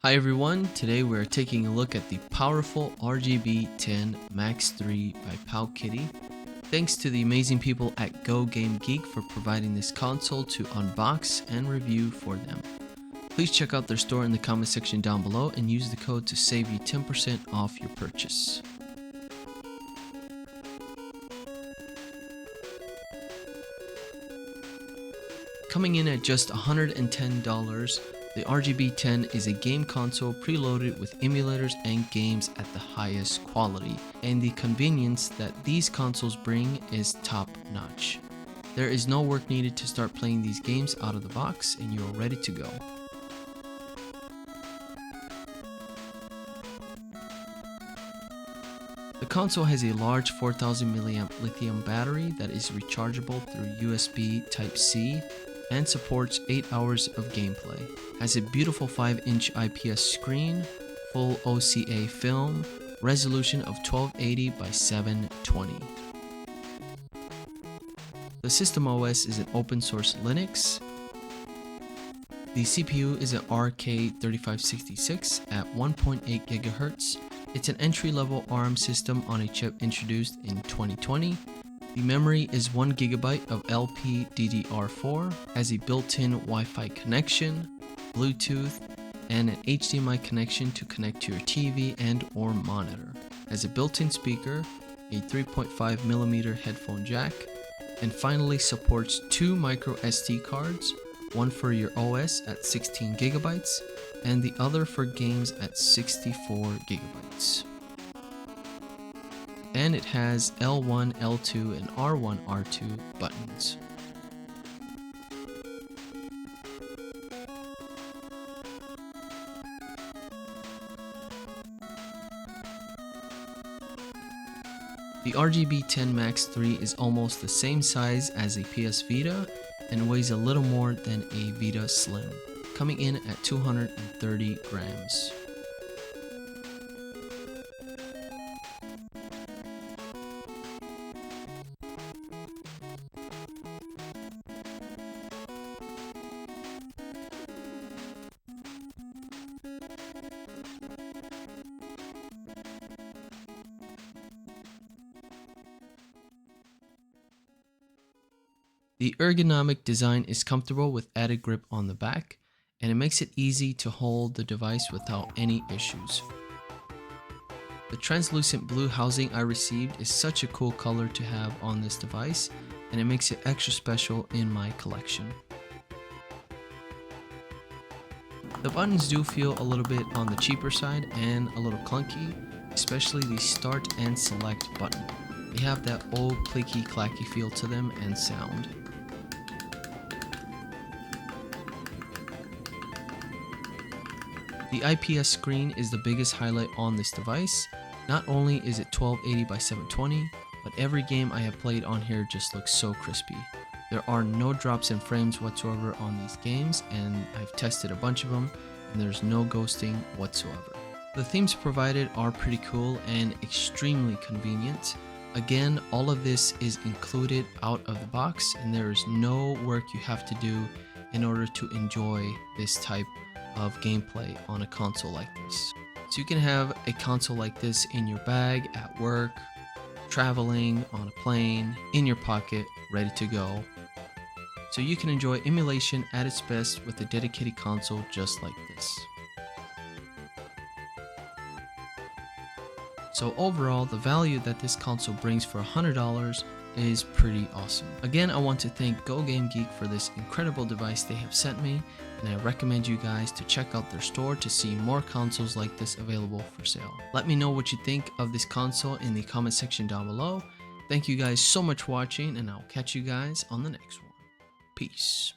Hi everyone, today we're taking a look at the powerful RGB10 Max 3 by Powkitty. Thanks to the amazing people at Game Geek for providing this console to unbox and review for them. Please check out their store in the comment section down below and use the code to save you 10% off your purchase. Coming in at just $110, the RGB10 is a game console preloaded with emulators and games at the highest quality, and the convenience that these consoles bring is top notch. There is no work needed to start playing these games out of the box and you are ready to go. The console has a large 4000 mAh lithium battery that is rechargeable through USB Type-C and supports 8 hours of gameplay. Has a beautiful 5-inch IPS screen, full OCA film, resolution of 1280 by 720. The system OS is an open source Linux. The CPU is an RK3566 at 1.8 GHz. It's an entry-level ARM system on a chip introduced in 2020. The memory is 1 GB of LPDDR4, has a built-in Wi-Fi connection, Bluetooth, and an HDMI connection to connect to your TV and or monitor. Has a built-in speaker, a 3.5mm headphone jack, and finally supports 2 micro SD cards, one for your OS at 16 GB and the other for games at 64 GB. And it has L1, L2, and R1, R2 buttons. The RGB10 Max 3 is almost the same size as a PS Vita and weighs a little more than a Vita Slim, coming in at 230 grams. The ergonomic design is comfortable with added grip on the back, and it makes it easy to hold the device without any issues. The translucent blue housing I received is such a cool color to have on this device, and it makes it extra special in my collection. The buttons do feel a little bit on the cheaper side and a little clunky, especially the start and select button. They have that old clicky clacky feel to them and sound. The IPS screen is the biggest highlight on this device. Not only is it 1280 by 720, but every game I have played on here just looks so crispy. There are no drops in frames whatsoever on these games, and I've tested a bunch of them, and there's no ghosting whatsoever. The themes provided are pretty cool and extremely convenient. Again, all of this is included out of the box, and there is no work you have to do in order to enjoy this type of gameplay on a console like this. So you can have a console like this in your bag, at work, traveling, on a plane, in your pocket, ready to go. So you can enjoy emulation at its best with a dedicated console just like this. So overall, the value that this console brings for $100 is pretty awesome. Again, I want to thank Game Geek for this incredible device they have sent me, and I recommend you guys to check out their store to see more consoles like this available for sale. Let me know what you think of this console in the comment section down below. Thank you guys so much for watching, and I'll catch you guys on the next one. Peace.